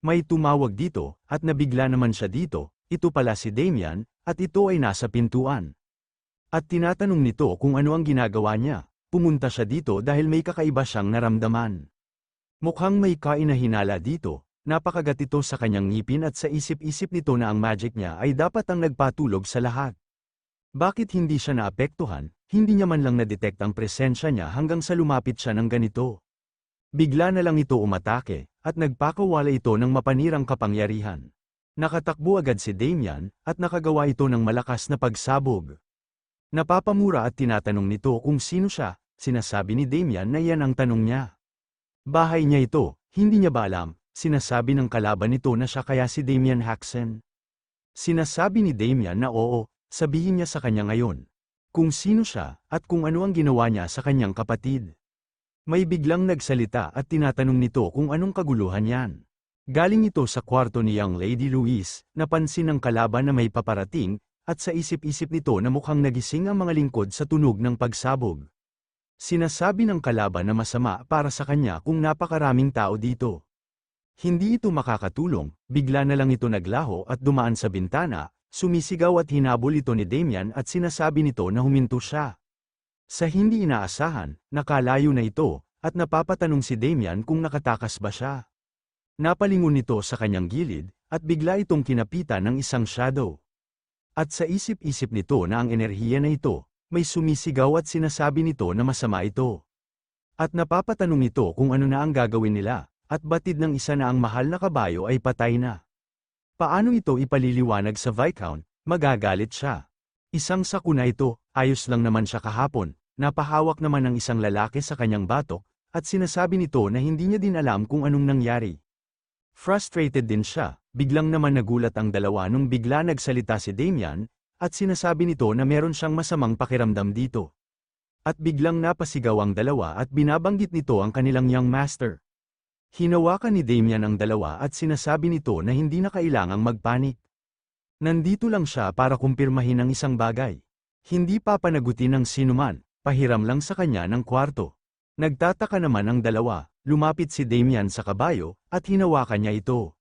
May tumawag dito, at nabigla naman siya dito, ito pala si Damian, at ito ay nasa pintuan. At tinatanong nito kung ano ang ginagawa niya. Pumunta siya dito dahil may kakaiba siyang naramdaman. Mukhang may kainahinala dito, napakagat ito sa kanyang ngipin at sa isip-isip nito na ang magic niya ay dapat ang nagpatulog sa lahat. Bakit hindi siya naapektuhan, hindi niya man lang na-detect ang presensya niya hanggang sa lumapit siya ng ganito. Bigla na lang ito umatake, at nagpakawala ito ng mapanirang kapangyarihan. Nakatakbo agad si Damian, at nakagawa ito ng malakas na pagsabog. Napapamura at tinatanong nito kung sino siya, sinasabi ni Damian na yan ang tanong niya. Bahay niya ito, hindi niya ba alam, sinasabi ng kalaban nito na siya kaya si Damian Haxen. Sinasabi ni Damian na oo, sabihin niya sa kanya ngayon. Kung sino siya, at kung ano ang ginawa niya sa kanyang kapatid. May biglang nagsalita at tinatanong nito kung anong kaguluhan yan. Galing ito sa kwarto ni Young Lady Louise, napansin ng kalaban na may paparating, at sa isip-isip nito na mukhang nagising ang mga lingkod sa tunog ng pagsabog. Sinasabi ng kalaban na masama para sa kanya kung napakaraming tao dito. Hindi ito makakatulong, bigla na lang ito naglaho at dumaan sa bintana, sumisigaw at hinabol ito ni Damian at sinasabi nito na huminto siya. Sa hindi inaasahan, nakalayo na ito, at napapatanong si Damian kung nakatakas ba siya. Napalingon nito sa kanyang gilid, at bigla itong kinapitan ng isang shadow. At sa isip-isip nito na ang enerhiya na ito, may sumisigaw at sinasabi nito na masama ito. At napapatanong ito kung ano na ang gagawin nila, at batid ng isa na ang mahal na kabayo ay patay na. Paano ito ipaliliwanag sa Viscount? Magagalit siya. Isang sakuna ito, ayos lang naman siya kahapon, napahawak naman ng isang lalaki sa kanyang batok, at sinasabi nito na hindi niya din alam kung anong nangyari. Frustrated din siya, biglang naman nagulat ang dalawa nung bigla nagsalita si Damian, at sinasabi nito na meron siyang masamang pakiramdam dito. At biglang napasigaw ang dalawa at binabanggit nito ang kanilang young master. Hinawakan ni Damian ang dalawa at sinasabi nito na hindi na kailangang magpanik. Nandito lang siya para kumpirmahin ang isang bagay. Hindi papanagutin ng sinuman, pahiram lang sa kanya ng kwarto. Nagtataka naman ang dalawa, lumapit si Damian sa kabayo, at hinawakan niya ito.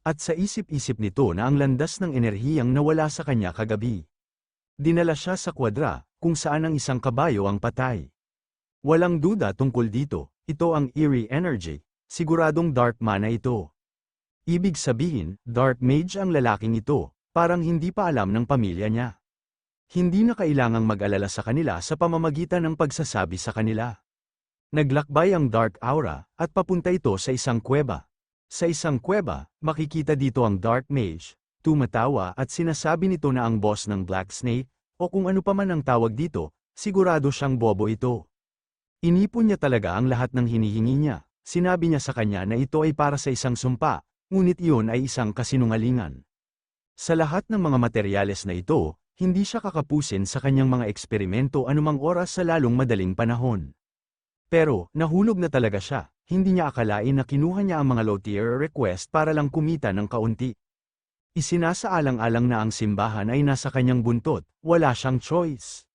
At sa isip-isip nito na ang landas ng enerhiyang nawala sa kanya kagabi. Dinala siya sa kwadra, kung saan ang isang kabayo ang patay. Walang duda tungkol dito, ito ang eerie energy, siguradong dark mana ito. Ibig sabihin, dark mage ang lalaking ito, parang hindi pa alam ng pamilya niya. Hindi na kailangang mag-alala sa kanila sa pamamagitan ng pagsasabi sa kanila. Naglakbay ang dark aura, at papunta ito sa isang kuweba. Sa isang kuweba, makikita dito ang dark mage, tumatawa at sinasabi nito na ang boss ng Black Snake, o kung ano pa man ang tawag dito, sigurado siyang bobo ito. Inipon niya talaga ang lahat ng hinihingi niya, sinabi niya sa kanya na ito ay para sa isang sumpa, ngunit iyon ay isang kasinungalingan. Sa lahat ng mga materyales na ito, hindi siya kakapusin sa kanyang mga eksperimento anumang oras sa lalong madaling panahon. Pero, nahulog na talaga siya, hindi niya akalain na kinuha niya ang mga low-tier request para lang kumita ng kaunti. Isinasaalang-alang na ang simbahan ay nasa kanyang buntot, wala siyang choice.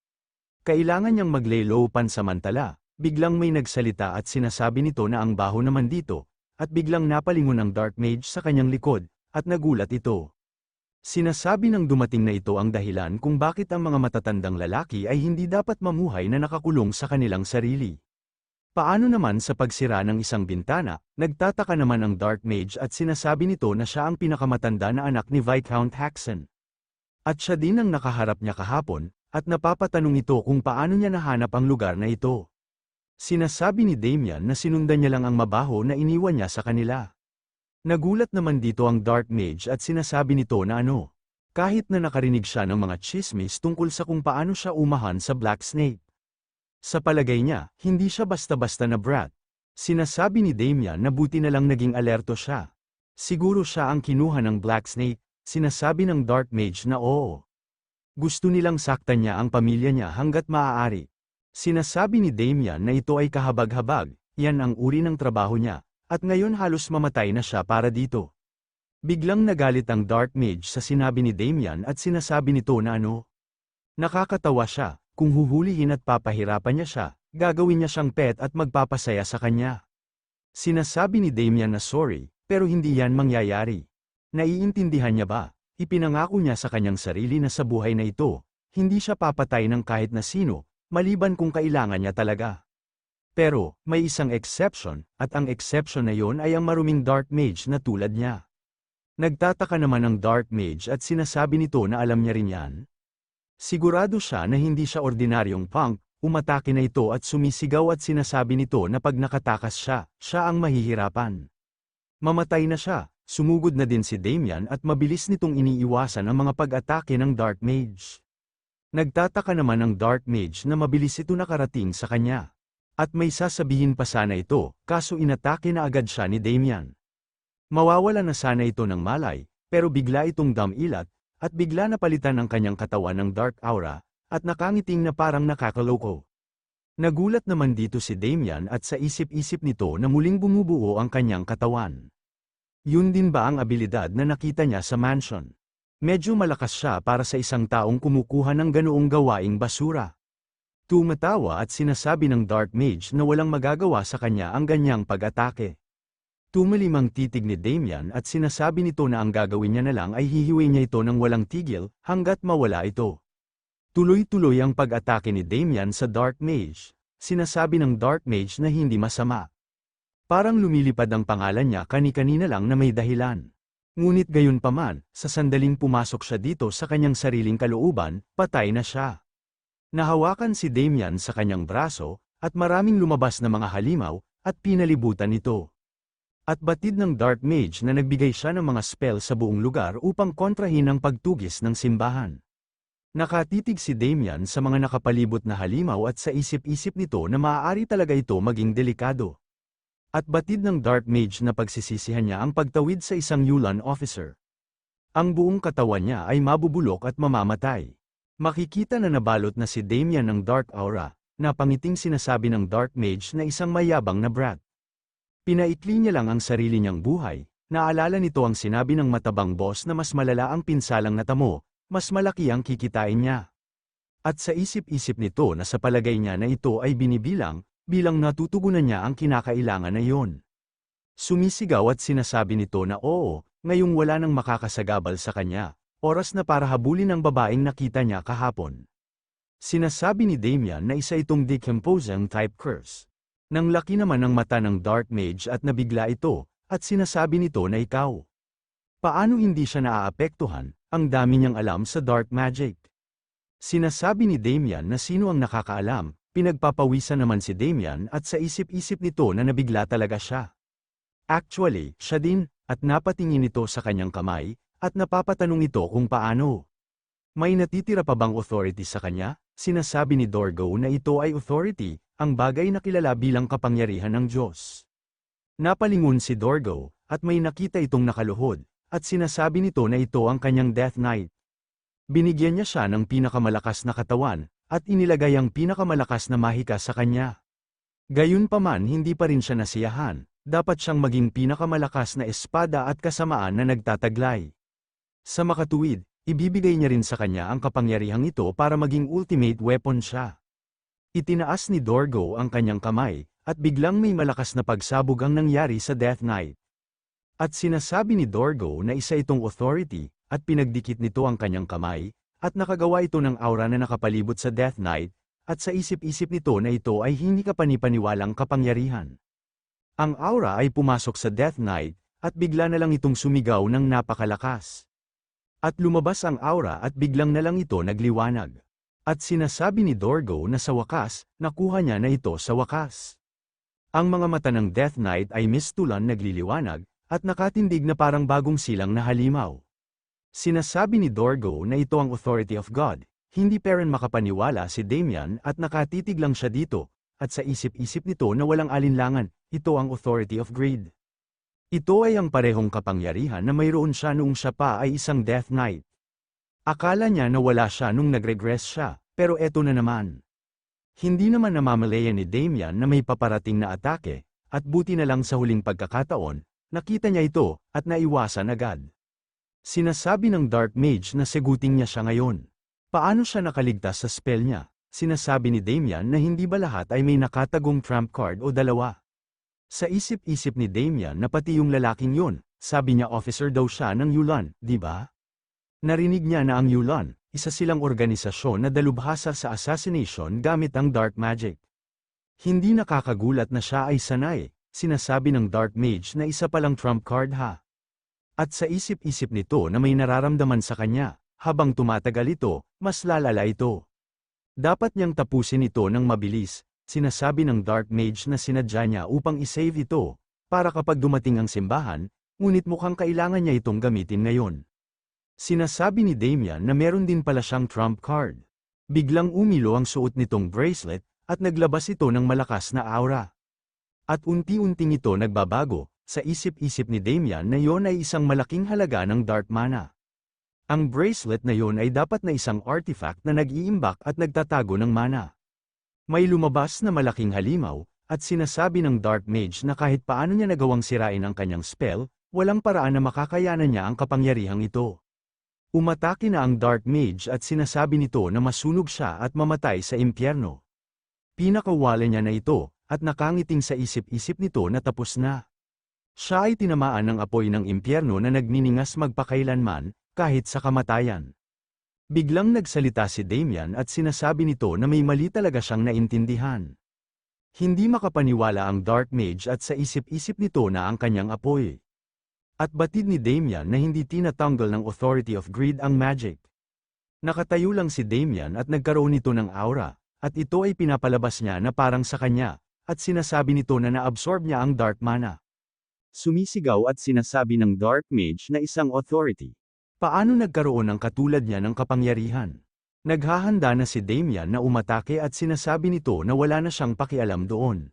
Kailangan niyang mag-lay low pansamantala, biglang may nagsalita at sinasabi nito na ang baho naman dito, at biglang napalingon ang dark mage sa kanyang likod, at nagulat ito. Sinasabi ng dumating na ito ang dahilan kung bakit ang mga matatandang lalaki ay hindi dapat mamuhay na nakakulong sa kanilang sarili. Paano naman sa pagsira ng isang bintana, nagtataka naman ang Dark Mage at sinasabi nito na siya ang pinakamatanda na anak ni Viscount Haxen. At siya din ang nakaharap niya kahapon, at napapatanong ito kung paano niya nahanap ang lugar na ito. Sinasabi ni Damian na sinundan niya lang ang mabaho na iniwan niya sa kanila. Nagulat naman dito ang Dark Mage at sinasabi nito na kahit na nakarinig siya ng mga chismis tungkol sa kung paano siya umahan sa Black Snake. Sa palagay niya, hindi siya basta-basta na brat. Sinasabi ni Damian na buti na lang naging alerto siya. Siguro siya ang kinuha ng Black Snake, sinasabi ng Dark Mage na oo. Gusto nilang saktan niya ang pamilya niya hanggat maaari. Sinasabi ni Damian na ito ay kahabag-habag, yan ang uri ng trabaho niya, at ngayon halos mamatay na siya para dito. Biglang nagalit ang Dark Mage sa sinabi ni Damian at sinasabi nito na nakakatawa siya. Kung huhulihin at papahirapan niya siya, gagawin niya siyang pet at magpapasaya sa kanya. Sinasabi ni Damian na sorry, pero hindi yan mangyayari. Naiintindihan niya ba? Ipinangako niya sa kanyang sarili na sa buhay na ito, hindi siya papatay ng kahit na sino, maliban kung kailangan niya talaga. Pero, may isang exception, at ang exception na yon ay ang maruming Dark Mage na tulad niya. Nagtataka naman ang Dark Mage at sinasabi nito na alam niya rin yan. Sigurado siya na hindi siya ordinaryong punk, umatake na ito at sumisigaw at sinasabi nito na pag nakatakas siya, siya ang mahihirapan. Mamatay na siya, sumugod na din si Damian at mabilis nitong iniiwasan ang mga pag-atake ng Dark Mage. Nagtataka naman ang Dark Mage na mabilis ito nakarating sa kanya. At may sasabihin pa sana ito, kaso inatake na agad siya ni Damian. Mawawala na sana ito ng malay, pero bigla itong damilat, at bigla napalitan ang kanyang katawan ng Dark Aura, at nakangiting na parang nakakaloko. Nagulat naman dito si Damian at sa isip-isip nito na muling bumubuo ang kanyang katawan. Yun din ba ang abilidad na nakita niya sa mansion? Medyo malakas siya para sa isang taong kumukuha ng ganoong gawaing basura. Tumatawa at sinasabi ng Dark Mage na walang magagawa sa kanya ang ganyang pag-atake. Tumalimang titig ni Damian at sinasabi nito na ang gagawin niya na lang ay hihiwin niya ito ng walang tigil hanggat mawala ito. Tuloy-tuloy ang pag-atake ni Damian sa Dark Mage. Sinasabi ng Dark Mage na hindi masama. Parang lumilipad ang pangalan niya kani-kanina lang na may dahilan. Ngunit gayunpaman, sa sandaling pumasok siya dito sa kanyang sariling kalooban, patay na siya. Nahawakan si Damian sa kanyang braso, at maraming lumabas na mga halimaw, at pinalibutan ito. At batid ng Dark Mage na nagbigay siya ng mga spell sa buong lugar upang kontrahin ang pagtugis ng simbahan. Nakatitig si Damian sa mga nakapalibot na halimaw at sa isip-isip nito na maaari talaga ito maging delikado. At batid ng Dark Mage na pagsisisihan niya ang pagtawid sa isang Yulan officer. Ang buong katawan niya ay mabubulok at mamamatay. Makikita na nabalot na si Damian ng Dark Aura, napangiting sinasabi ng Dark Mage na isang mayabang na brat. Pinaikli niya lang ang sarili niyang buhay, naalala nito ang sinabi ng matabang boss na mas malala ang pinsalang natamo, mas malaki ang kikitain niya. At sa isip-isip nito na sa palagay niya na ito ay binibilang, bilang natutugunan niya ang kinakailangan na iyon. Sumisigaw at sinasabi nito na oo, ngayong wala nang makakasagabal sa kanya, oras na para habulin ang babaeng nakita niya kahapon. Sinasabi ni Damian na isa itong decomposing type curse. Nang laki naman ang mata ng Dark Mage at nabigla ito, at sinasabi nito na ikaw. Paano hindi siya naaapektuhan? Ang dami niyang alam sa dark magic. Sinasabi ni Damian na sino ang nakakaalam, pinagpapawisan naman si Damian at sa isip-isip nito na nabigla talaga siya. Actually, siya din, at napatingin ito sa kanyang kamay, at napapatanong ito kung paano. May natitira pa bang authority sa kanya? Sinasabi ni Dorgo na ito ay authority, ang bagay na kilala bilang kapangyarihan ng Diyos. Napalingon si Dorgo, at may nakita itong nakaluhod. At sinasabi nito na ito ang kanyang Death Knight. Binigyan niya siya ng pinakamalakas na katawan, at inilagay ang pinakamalakas na mahika sa kanya. Gayunpaman hindi pa rin siya nasiyahan, dapat siyang maging pinakamalakas na espada at kasamaan na nagtataglay. Sa makatuwid, ibibigay niya rin sa kanya ang kapangyarihang ito para maging ultimate weapon siya. Itinaas ni Dorgo ang kanyang kamay, at biglang may malakas na pagsabog ang nangyari sa Death Knight. At sinasabi ni Dorgo na isa itong authority, at pinagdikit nito ang kanyang kamay, at nakagawa ito ng aura na nakapalibot sa Death Knight, at sa isip-isip nito na ito ay hindi kapanipaniwalang kapangyarihan. Ang aura ay pumasok sa Death Knight, at bigla na lang itong sumigaw ng napakalakas. At lumabas ang aura at biglang na lang ito nagliwanag. At sinasabi ni Dorgo na sa wakas, nakuha niya na ito sa wakas. Ang mga mata ng Death Knight ay mistulan nagliliwanag, at nakatindig na parang bagong silang na halimaw. Sinasabi ni Dorgo na ito ang authority of God, hindi pa rin makapaniwala si Damian at nakatitig lang siya dito, at sa isip-isip nito na walang alinlangan, ito ang authority of greed. Ito ay ang parehong kapangyarihan na mayroon siya noong siya pa ay isang Death Knight. Akala niya na wala siya nung nag-regress siya, pero eto na naman. Hindi naman namamalayan ni Damian na may paparating na atake, at buti na lang sa huling pagkakataon, nakita niya ito, at naiwasan agad. Sinasabi ng Dark Mage na seguting niya siya ngayon. Paano siya nakaligtas sa spell niya? Sinasabi ni Damian na hindi ba lahat ay may nakatagong trump card o dalawa. Sa isip-isip ni Damian na pati yung lalaking yun, sabi niya officer daw siya ng Yulan, di ba? Narinig niya na ang Yulan, isa silang organisasyon na dalubhasa sa assassination gamit ang dark magic. Hindi nakakagulat na siya ay sanay, sinasabi ng dark mage na isa palang trump card ha. At sa isip-isip nito na may nararamdaman sa kanya, habang tumatagal ito, mas lalala ito. Dapat niyang tapusin ito ng mabilis, sinasabi ng dark mage na sinadya niya upang isave ito, para kapag dumating ang simbahan, ngunit mukhang kailangan niya itong gamitin ngayon. Sinasabi ni Damian na meron din pala siyang trump card. Biglang umilo ang suot nitong bracelet, at naglabas ito ng malakas na aura. At unti-unting ito nagbabago, sa isip-isip ni Damian na yon ay isang malaking halaga ng dark mana. Ang bracelet na yon ay dapat na isang artifact na nag-iimbak at nagtatago ng mana. May lumabas na malaking halimaw, at sinasabi ng dark mage na kahit paano niya nagawang sirain ang kanyang spell, walang paraan na makakayanan niya ang kapangyarihang ito. Umatake na ang dark mage at sinasabi nito na masunog siya at mamatay sa impyerno. Pinakawala niya na ito, at nakangiting sa isip-isip nito na tapos na. Siya ay tinamaan ng apoy ng impyerno na nagniningas magpakailanman, kahit sa kamatayan. Biglang nagsalita si Damian at sinasabi nito na may mali talaga siyang naintindihan. Hindi makapaniwala ang dark mage at sa isip-isip nito na ang kanyang apoy. At batid ni Damian na hindi tinatanggal ng authority of greed ang magic. Nakatayo lang si Damian at nagkaroon nito ng aura, at ito ay pinapalabas niya na parang sa kanya, at sinasabi nito na naabsorb niya ang dark mana. Sumisigaw at sinasabi ng dark mage na isang authority. Paano nagkaroon ng katulad niya ng kapangyarihan? Naghahanda na si Damian na umatake at sinasabi nito na wala na siyang pakialam doon.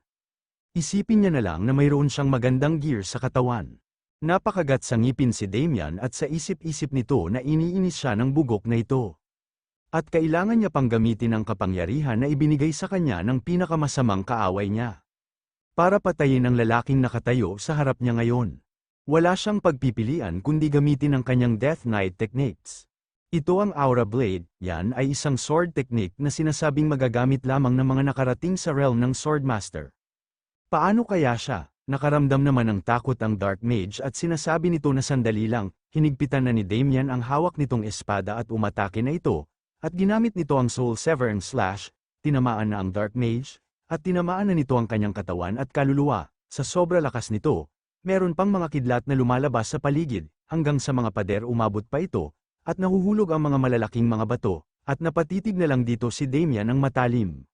Isipin niya na lang na mayroon siyang magandang gear sa katawan. Napakagat sa ngipin si Damian at sa isip-isip nito na iniinis siya ng bugok na ito. At kailangan niya pang gamitin ang kapangyarihan na ibinigay sa kanya ng pinakamasamang kaaway niya. Para patayin ang lalaking nakatayo sa harap niya ngayon. Wala siyang pagpipilian kundi gamitin ang kanyang Death Knight techniques. Ito ang Aura Blade, yan ay isang sword technique na sinasabing magagamit lamang ng mga nakarating sa realm ng Swordmaster. Paano kaya siya? Nakaramdam naman ng takot ang Dark Mage at sinasabi nito na sandali lang, hinigpitan na ni Damian ang hawak nitong espada at umatake na ito, at ginamit nito ang Soul Severing Slash, tinamaan na ang Dark Mage, at tinamaan na nito ang kanyang katawan at kaluluwa. Sa sobra lakas nito, meron pang mga kidlat na lumalabas sa paligid, hanggang sa mga pader umabot pa ito, at nahuhulog ang mga malalaking mga bato, at napatitig na lang dito si Damian ang matalim.